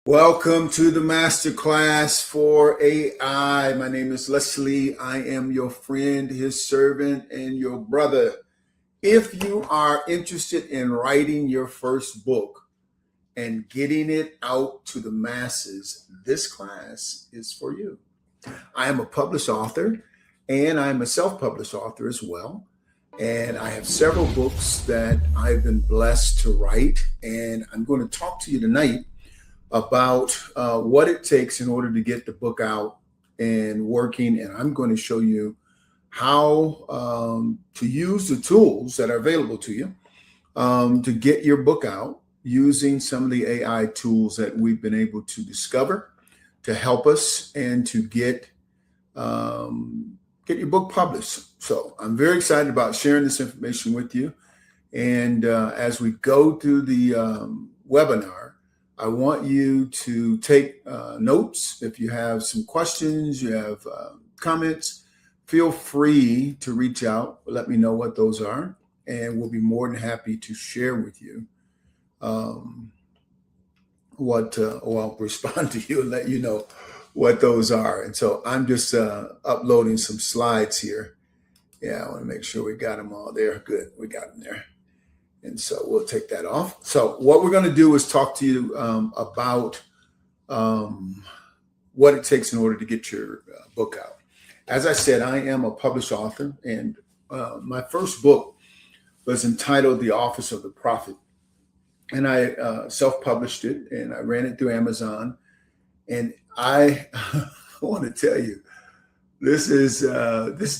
Welcome to the masterclass for AI. My name is Leslie. I am your friend, his servant, and your brother. If you are interested in writing your first book and getting it out to the masses, this class is for you. I am a published author and I'm a self published author as well. And I have several books that I've been blessed to write. And I'm going to talk to you tonight about what it takes in order to get the book out and working. And I'm going to show you how to use the tools that are available to you to get your book out using some of the AI tools that we've been able to discover to help us and to get your book published. So I'm very excited about sharing this information with you. And as we go through the webinar, I want you to take notes. If you have some questions, you have comments, feel free to reach out. Let me know what those are, and we'll be more than happy to share with you or I'll respond to you and let you know what those are. And so I'm just uploading some slides here. Yeah, I want to make sure we got them all there. Good, we got them there. And so we'll take that off. So what we're going to do is talk to you about what it takes in order to get your book out. As I said, I am a published author, and my first book was entitled The Office of the Prophet. And I self-published it, and I ran it through Amazon. And I want to tell you, this is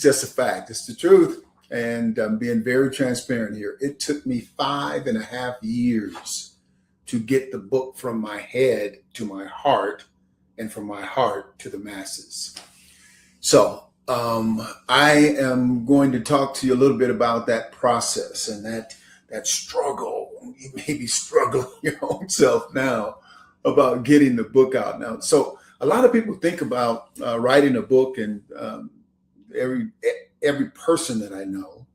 just a fact. It's the truth. And I'm being very transparent here. It took me 5.5 years to get the book from my head to my heart and from my heart to the masses. So I am going to talk to you a little bit about that process and that struggle. You may be struggling your own self now about getting the book out now. So a lot of people think about writing a book, and every person that I know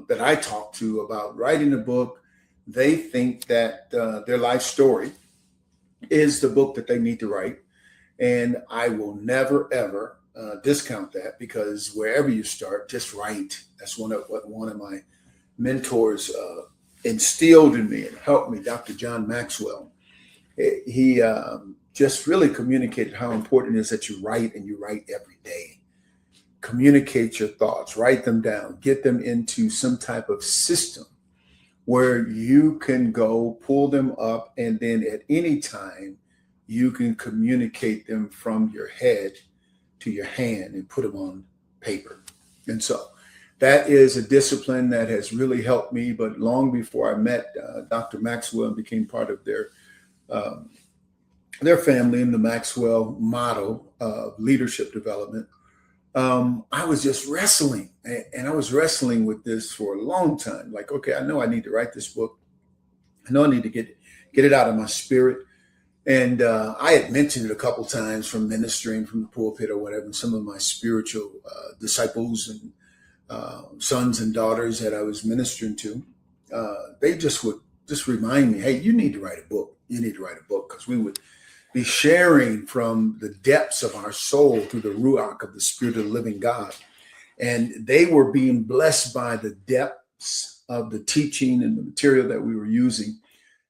that I talk to about writing a book, they think that their life story is the book that they need to write. And I will never, ever discount that, because wherever you start, just write. That's what one of my mentors instilled in me and helped me, Dr. John Maxwell. He just really communicated how important it is that you write, and you write every day. Communicate your thoughts, write them down, get them into some type of system where you can go pull them up, and then at any time you can communicate them from your head to your hand and put them on paper. And so that is a discipline that has really helped me. But long before I met Dr. Maxwell and became part of their family and the Maxwell model of leadership development, I was just wrestling, and I was wrestling with this for a long time. Like, okay, I know I need to write this book. I know I need to get it out of my spirit. And I had mentioned it a couple times from ministering from the pulpit or whatever. And some of my spiritual disciples and sons and daughters that I was ministering to, they just would just remind me, hey, you need to write a book. You need to write a book, because we would be sharing from the depths of our soul through the Ruach of the Spirit of the living God. And they were being blessed by the depths of the teaching and the material that we were using.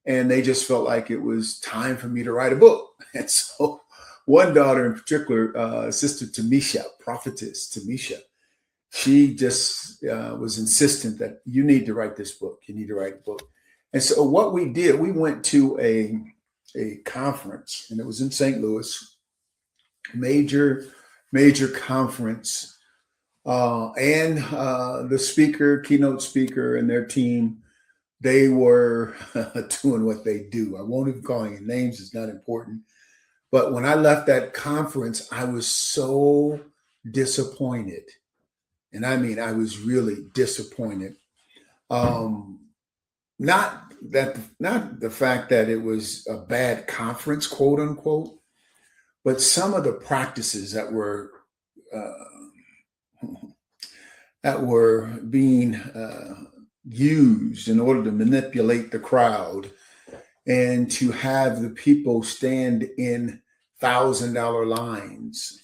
And they just felt like it was time for me to write a book. And so one daughter in particular, Sister Tamisha, prophetess Tamisha, she just was insistent that you need to write this book. You need to write a book. And so what we did, we went to a conference, and it was in St. Louis, major conference, and the keynote speaker and their team, they were doing what they do. I won't even call any names, it's not important. But when I left that conference, I was so disappointed. And I mean, I was really disappointed. Not the fact that it was a bad conference, quote unquote, but some of the practices that were being used in order to manipulate the crowd and to have the people stand in $1,000 lines.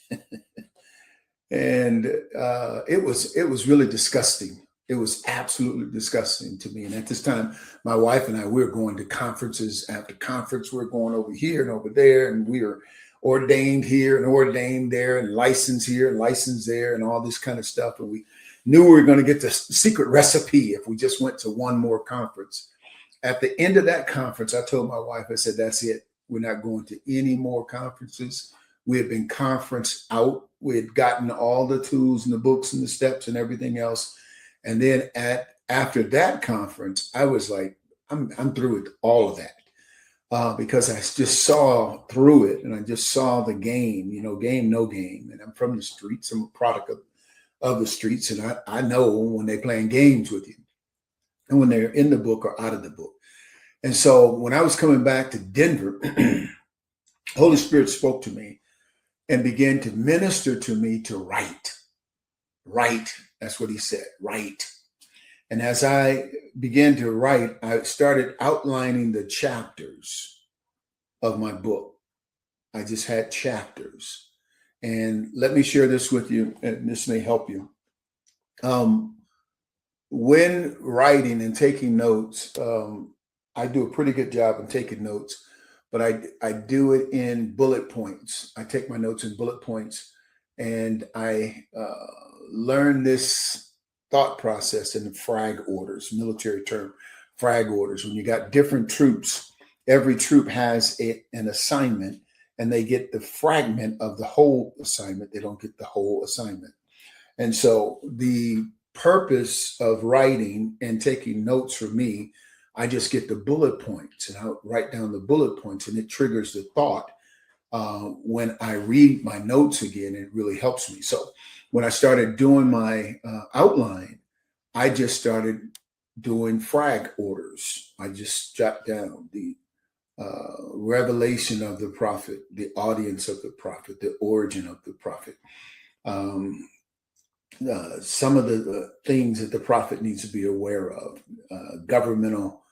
And it was really disgusting. It was absolutely disgusting to me. And at this time, my wife and I, we were going to conferences after conference. We we're going over here and over there, and we were ordained here and ordained there, and licensed here and licensed there, and all this kind of stuff. And we knew we were going to get the secret recipe if we just went to one more conference. At the end of that conference, I told my wife, I said, that's it. We're not going to any more conferences. We had been conference out. We had gotten all the tools and the books and the steps and everything else. And then after that conference, I was like, I'm through with all of that, because I just saw through it, and I just saw the game, game, no game. And I'm from the streets. I'm a product of the streets. And I know when they're playing games with you and when they're in the book or out of the book. And so when I was coming back to Denver, Holy Spirit spoke to me and began to minister to me to write. Write. That's what he said. Write. And as I began to write, I started outlining the chapters of my book. I just had chapters. And let me share this with you, and this may help you. When writing and taking notes, I do a pretty good job of taking notes, but I do it in bullet points. I take my notes in bullet points, and I learn this thought process in the frag orders, military term, frag orders. When you got different troops, every troop has an assignment, and they get the fragment of the whole assignment. They don't get the whole assignment. And so the purpose of writing and taking notes for me, I just get the bullet points, and I'll write down the bullet points, and it triggers the thought. When I read my notes again, it really helps me. So when I started doing my outline, I just started doing frag orders. I just jot down the revelation of the prophet, the audience of the prophet, the origin of the prophet, some of the things that the prophet needs to be aware of, governmental